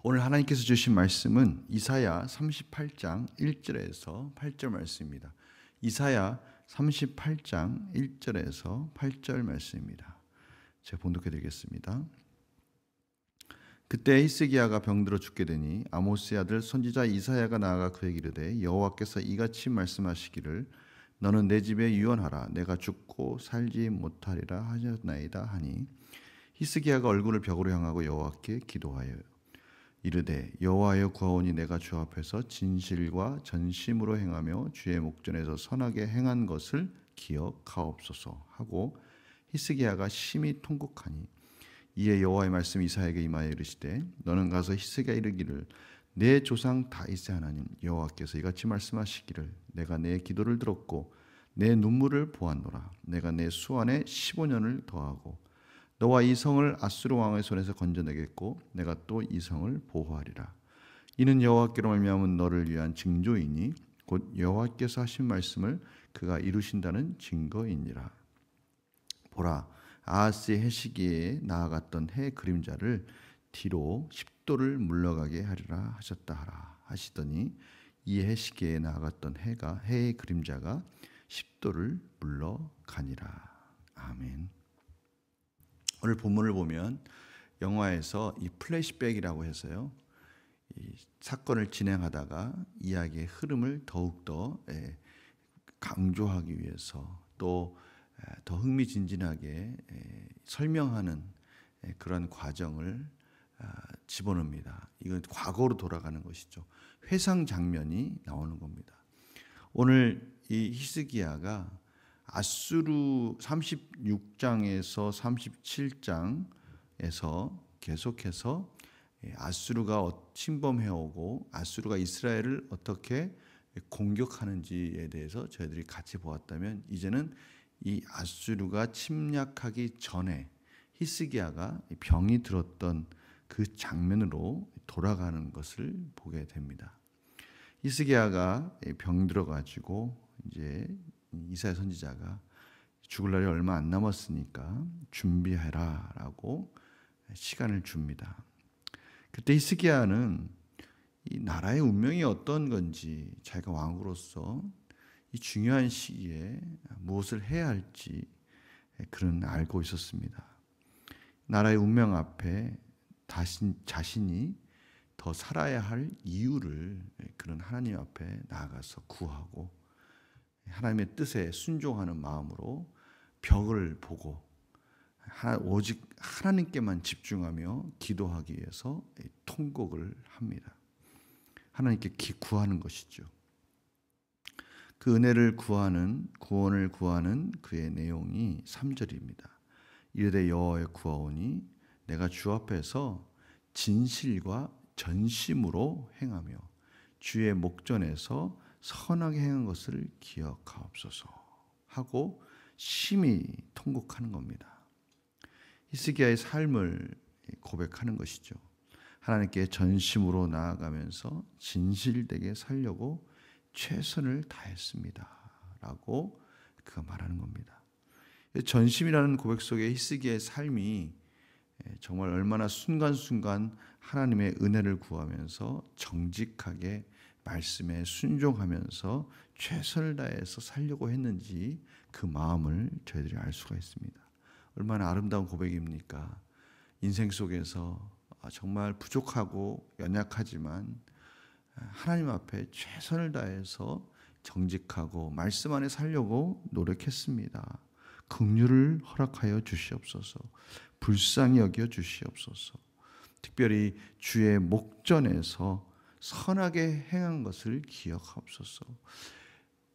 오늘 하나님께서 주신 말씀은 이사야 38장 1절에서 8절 말씀입니다. 이사야 38장 1절에서 8절 말씀입니다. 제가 봉독해 드리겠습니다. 그때 히스기야가 병들어 죽게 되니 아모스의 아들 선지자 이사야가 나아가 그에게 이르되 여호와께서 이같이 말씀하시기를 너는 내 집에 유언하라. 내가 죽고 살지 못하리라 하셨나이다 하니 히스기야가 얼굴을 벽으로 향하고 여호와께 기도하여 이르되 여호와여 구하오니 내가 주 앞에서 진실과 전심으로 행하며 주의 목전에서 선하게 행한 것을 기억하옵소서 하고 히스기야가 심히 통곡하니 이에 여호와의 말씀이 이사야에게 임하여 이르시되 너는 가서 히스기야 이르기를 내 조상 다윗의 하나님 여호와께서 이같이 말씀하시기를 내가 내 기도를 들었고 내 눈물을 보았노라. 내가 내 수완에 15년을 더하고 너와 이 성을 아수르 왕의 손에서 건져내겠고 내가 또 이 성을 보호하리라. 이는 여호와께로 말미암은 너를 위한 징조이니 곧 여호와께서 하신 말씀을 그가 이루신다는 증거이니라. 보라, 아하스의 해 시기에 나아갔던 해 그림자를 뒤로 10도를 물러가게 하리라 하셨다 하라 하시더니 이 해 시기에 나아갔던 해의 그림자가 10도를 물러가니라. 아멘. 오늘 본문을 보면 영화에서 이 플래시백이라고 해서요, 이 사건을 진행하다가 이야기의 흐름을 더욱더 강조하기 위해서 또 더 흥미진진하게 설명하는 그런 과정을 집어넣습니다. 이건 과거로 돌아가는 것이죠. 회상 장면이 나오는 겁니다. 오늘 이 히스기야가 아수르 36장에서 37장에서 계속해서 아수르가 침범해오고 아수르가 이스라엘을 어떻게 공격하는지에 대해서 저희들이 같이 보았다면 이제는 이 아수르가 침략하기 전에 히스기야가 병이 들었던 그 장면으로 돌아가는 것을 보게 됩니다. 히스기야가 병들어 가지고 이제 이사야 선지자가 죽을 날이 얼마 안 남았으니까 준비해라라고 시간을 줍니다. 그때 히스기야는 이 나라의 운명이 어떤 건지 자기가 왕으로서 이 중요한 시기에 무엇을 해야 할지 그는 알고 있었습니다. 나라의 운명 앞에 자신이 더 살아야 할 이유를 그는 하나님 앞에 나아가서 구하고 하나님의 뜻에 순종하는 마음으로 벽을 보고 오직 하나님께만 집중하며 기도하기 위해서 통곡을 합니다. 하나님께 구하는 것이죠. 그 은혜를 구원을 구하는 그의 내용이 3절입니다. 이르되 여호와여 구하오니 내가 주 앞에서 진실과 전심으로 행하며 주의 목전에서 선하게 행한 것을 기억하옵소서 하고 심히 통곡하는 겁니다. 히스기야의 삶을 고백하는 것이죠. 하나님께 전심으로 나아가면서 진실되게 살려고 최선을 다했습니다 라고 그가 말하는 겁니다. 전심이라는 고백 속에 히스기야의 삶이 정말 얼마나 순간순간 하나님의 은혜를 구하면서 정직하게 말씀에 순종하면서 최선을 다해서 살려고 했는지 그 마음을 저희들이 알 수가 있습니다. 얼마나 아름다운 고백입니까? 인생 속에서 정말 부족하고 연약하지만 하나님 앞에 최선을 다해서 정직하고 말씀 안에 살려고 노력했습니다. 긍휼을 허락하여 주시옵소서. 불쌍히 여겨 주시옵소서. 특별히 주의 목전에서 선하게 행한 것을 기억하옵소서.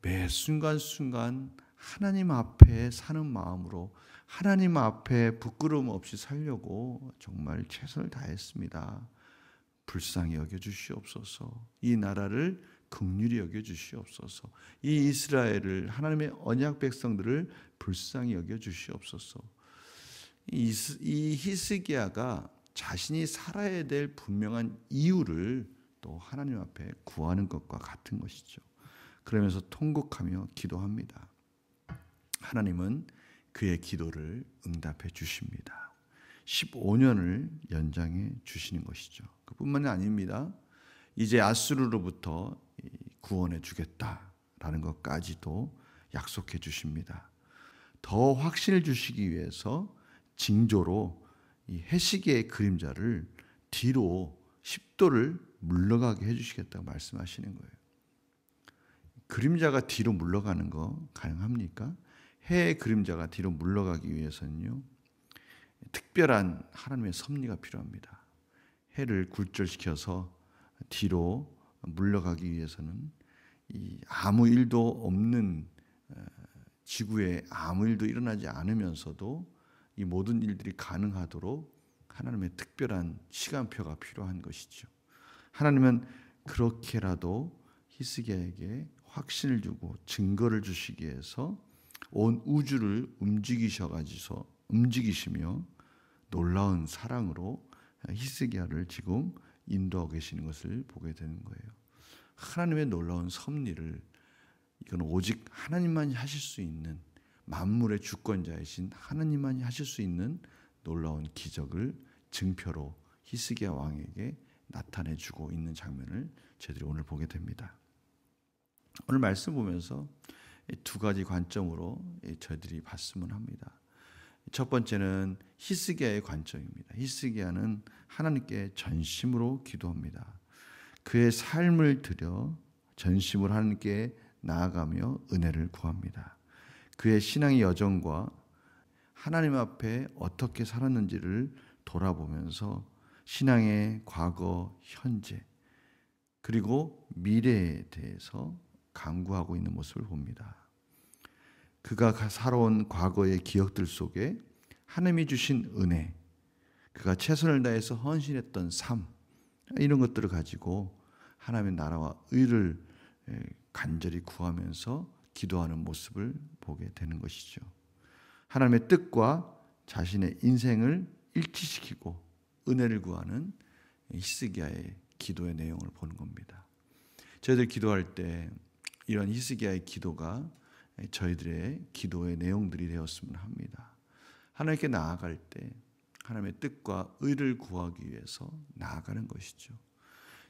매 순간순간 하나님 앞에 사는 마음으로 하나님 앞에 부끄러움 없이 살려고 정말 최선을 다했습니다. 불쌍히 여겨 주시옵소서. 이 나라를 긍휼히 여겨 주시옵소서. 이 이스라엘을 하나님의 언약 백성들을 불쌍히 여겨 주시옵소서. 이 히스기야가 자신이 살아야 될 분명한 이유를 또 하나님 앞에 구하는 것과 같은 것이죠. 그러면서 통곡하며 기도합니다. 하나님은 그의 기도를 응답해 주십니다. 15년을 연장해 주시는 것이죠. 그뿐만이 아닙니다. 이제 아수르로부터 구원해 주겠다라는 것까지도 약속해 주십니다. 더 확신을 주시기 위해서 징조로 이 해시계의 그림자를 뒤로 10도를 물러가게 해주시겠다고 말씀하시는 거예요. 그림자가 뒤로 물러가는 거 가능합니까? 해의 그림자가 뒤로 물러가기 위해서는요, 특별한 하나님의 섭리가 필요합니다. 해를 굴절시켜서 뒤로 물러가기 위해서는 이 아무 일도 없는 지구에 아무 일도 일어나지 않으면서도 이 모든 일들이 가능하도록 하나님의 특별한 시간표가 필요한 것이죠. 하나님은 그렇게라도 히스기야에게 확신을 주고 증거를 주시기 위해서 온 우주를 움직이시며 놀라운 사랑으로 히스기야를 지금 인도하고 계시는 것을 보게 되는 거예요. 하나님의 놀라운 섭리를, 이건 오직 하나님만이 하실 수 있는, 만물의 주권자이신 하나님만이 하실 수 있는 놀라운 기적을 증표로 히스기야 왕에게 나타내주고 있는 장면을 저희들이 오늘 보게 됩니다. 오늘 말씀 보면서 두 가지 관점으로 저희들이 봤으면 합니다. 첫 번째는 히스기야의 관점입니다. 히스기야는 하나님께 전심으로 기도합니다. 그의 삶을 들여 전심으로 하나님께 나아가며 은혜를 구합니다. 그의 신앙의 여정과 하나님 앞에 어떻게 살았는지를 돌아보면서 신앙의 과거, 현재, 그리고 미래에 대해서 간구하고 있는 모습을 봅니다. 그가 살아온 과거의 기억들 속에 하나님이 주신 은혜, 그가 최선을 다해서 헌신했던 삶, 이런 것들을 가지고 하나님의 나라와 의를 간절히 구하면서 기도하는 모습을 보게 되는 것이죠. 하나님의 뜻과 자신의 인생을 일치시키고 은혜를 구하는 히스기야의 기도의 내용을 보는 겁니다. 저희들 기도할 때 이런 히스기야의 기도가 저희들의 기도의 내용들이 되었으면 합니다. 하나님께 나아갈 때 하나님의 뜻과 의를 구하기 위해서 나아가는 것이죠.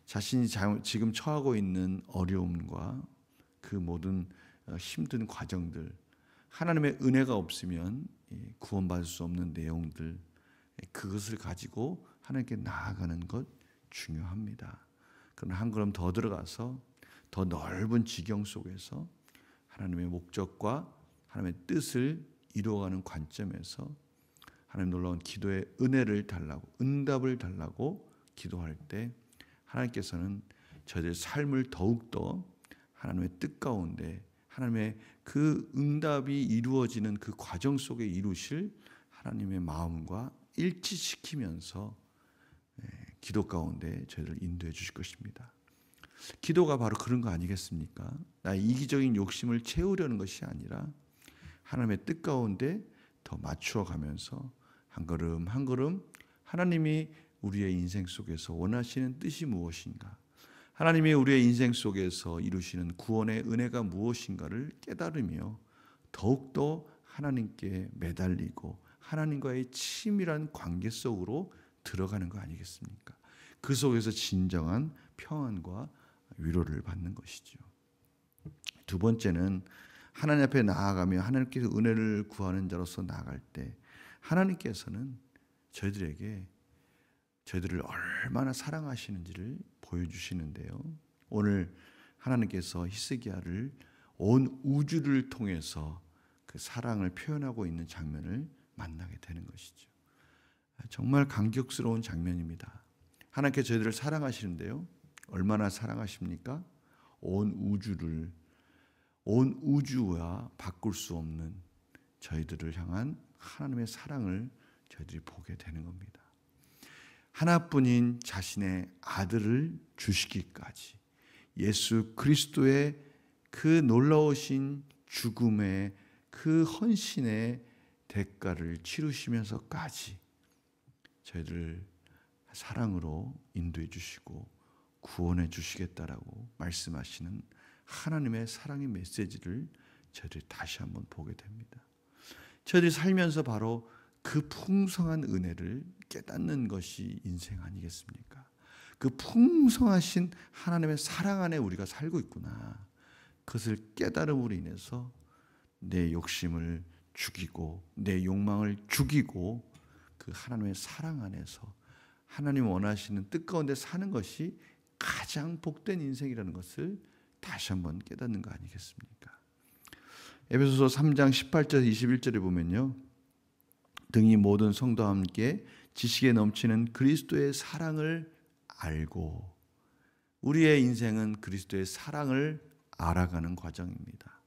자신이 지금 처하고 있는 어려움과 그 모든 힘든 과정들, 하나님의 은혜가 없으면 구원받을 수 없는 내용들, 그것을 가지고 하나님께 나아가는 것 중요합니다. 그러나 한 걸음 더 들어가서 더 넓은 지경 속에서 하나님의 목적과 하나님의 뜻을 이루어가는 관점에서 하나님 놀라운 기도의 은혜를 달라고, 응답을 달라고 기도할 때 하나님께서는 저희들의 삶을 더욱더 하나님의 뜻 가운데 하나님의 그 응답이 이루어지는 그 과정 속에 이루실 하나님의 마음과 일치시키면서 기도 가운데 저희를 인도해 주실 것입니다. 기도가 바로 그런 거 아니겠습니까? 나의 이기적인 욕심을 채우려는 것이 아니라 하나님의 뜻 가운데 더 맞추어 가면서 한 걸음 한 걸음 하나님이 우리의 인생 속에서 원하시는 뜻이 무엇인가, 하나님이 우리의 인생 속에서 이루시는 구원의 은혜가 무엇인가를 깨달으며 더욱더 하나님께 매달리고 하나님과의 친밀한 관계 속으로 들어가는 거 아니겠습니까? 그 속에서 진정한 평안과 위로를 받는 것이죠. 두 번째는 하나님 앞에 나아가며 하나님께서 은혜를 구하는 자로서 나아갈 때 하나님께서는 저희들에게 저희들을 얼마나 사랑하시는지를 보여주시는데요. 오늘 하나님께서 히스기야를 온 우주를 통해서 그 사랑을 표현하고 있는 장면을 만나게 되는 것이죠. 정말 감격스러운 장면입니다. 하나님께서 저희들을 사랑하시는데요. 얼마나 사랑하십니까? 온 우주와 바꿀 수 없는 저희들을 향한 하나님의 사랑을 저희들이 보게 되는 겁니다. 하나뿐인 자신의 아들을 주시기까지 예수 그리스도의 그 놀라우신 죽음의 그 헌신의 대가를 치르시면서까지 저희를 사랑으로 인도해 주시고 구원해 주시겠다라고 말씀하시는 하나님의 사랑의 메시지를 저희들이 다시 한번 보게 됩니다. 저희들이 살면서 바로 그 풍성한 은혜를 깨닫는 것이 인생 아니겠습니까? 그 풍성하신 하나님의 사랑 안에 우리가 살고 있구나. 그것을 깨달음으로 인해서 내 욕심을 죽이고 내 욕망을 죽이고 그 하나님의 사랑 안에서 하나님 원하시는 뜻 가운데 사는 것이 가장 복된 인생이라는 것을 다시 한번 깨닫는 거 아니겠습니까? 에베소서 3장 18절 21절에 보면요, 등이 모든 성도와 함께 지식에 넘치는 그리스도의 사랑을 알고, 우리의 인생은 그리스도의 사랑을 알아가는 과정입니다.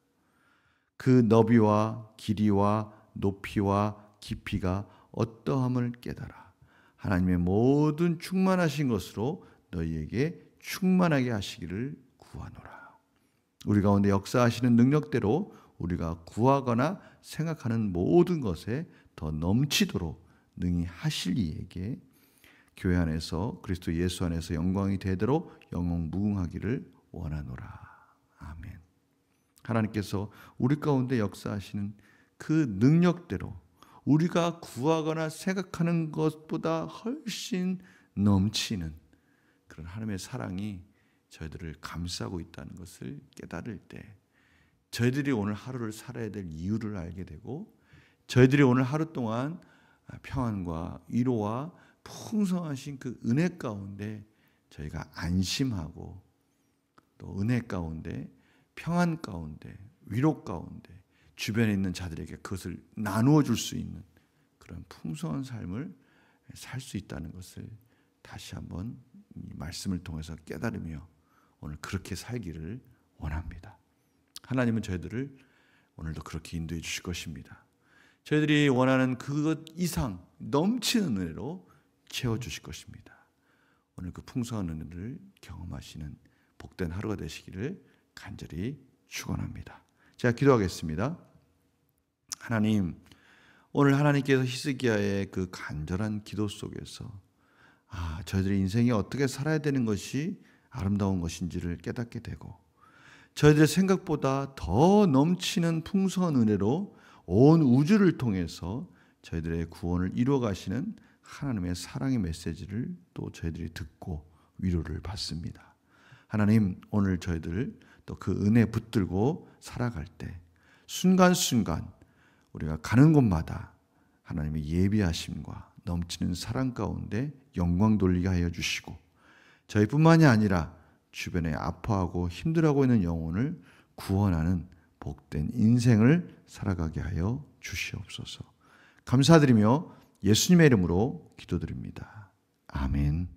그 너비와 길이와 높이와 깊이가 어떠함을 깨달아 하나님의 모든 충만하신 것으로 너희에게 충만하게 하시기를 구하노라. 우리 가운데 역사하시는 능력대로 우리가 구하거나 생각하는 모든 것에 더 넘치도록 능히 하실 이에게 교회 안에서 그리스도 예수 안에서 영광이 되도록 영원무궁하기를 원하노라. 아멘. 하나님께서 우리 가운데 역사하시는 그 능력대로 우리가 구하거나 생각하는 것보다 훨씬 넘치는 그런 하나님의 사랑이 저희들을 감싸고 있다는 것을 깨달을 때 저희들이 오늘 하루를 살아야 될 이유를 알게 되고, 저희들이 오늘 하루 동안 평안과 위로와 풍성하신 그 은혜 가운데 저희가 안심하고, 또 은혜 가운데 평안 가운데 위로 가운데 주변에 있는 자들에게 그것을 나누어 줄 수 있는 그런 풍성한 삶을 살 수 있다는 것을 다시 한번 이 말씀을 통해서 깨달으며 오늘 그렇게 살기를 원합니다. 하나님은 저희들을 오늘도 그렇게 인도해 주실 것입니다. 저희들이 원하는 그것 이상 넘치는 은혜로 채워주실 것입니다. 오늘 그 풍성한 은혜를 경험하시는 복된 하루가 되시기를 간절히 축원합니다. 제가 기도하겠습니다. 하나님, 오늘 하나님께서 히스기야의 그 간절한 기도 속에서 저희들의 인생이 어떻게 살아야 되는 것이 아름다운 것인지를 깨닫게 되고, 저희들의 생각보다 더 넘치는 풍성한 은혜로 온 우주를 통해서 저희들의 구원을 이루어 가시는 하나님의 사랑의 메시지를 또 저희들이 듣고 위로를 받습니다. 하나님, 오늘 저희들 또 그 은혜 붙들고 살아갈 때 순간순간 우리가 가는 곳마다 하나님의 예비하심과 넘치는 사랑 가운데 영광 돌리게 하여 주시고, 저희뿐만이 아니라 주변에 아파하고 힘들어하고 있는 영혼을 구원하는 복된 인생을 살아가게 하여 주시옵소서. 감사드리며 예수님의 이름으로 기도드립니다. 아멘.